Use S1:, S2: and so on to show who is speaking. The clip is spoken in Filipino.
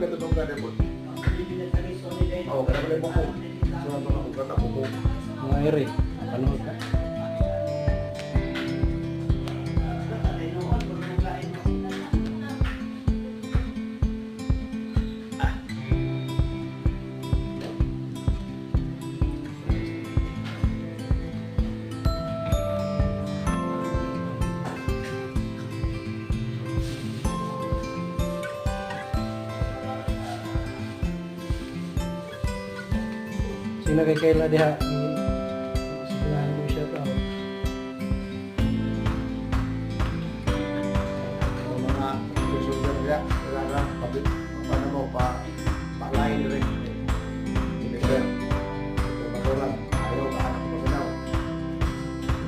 S1: gatulong ka debot. Oh, kada pala mo ko. So ano na ko kata ko.
S2: Mga ere, panuhod ka. Sino kay Kayla diha?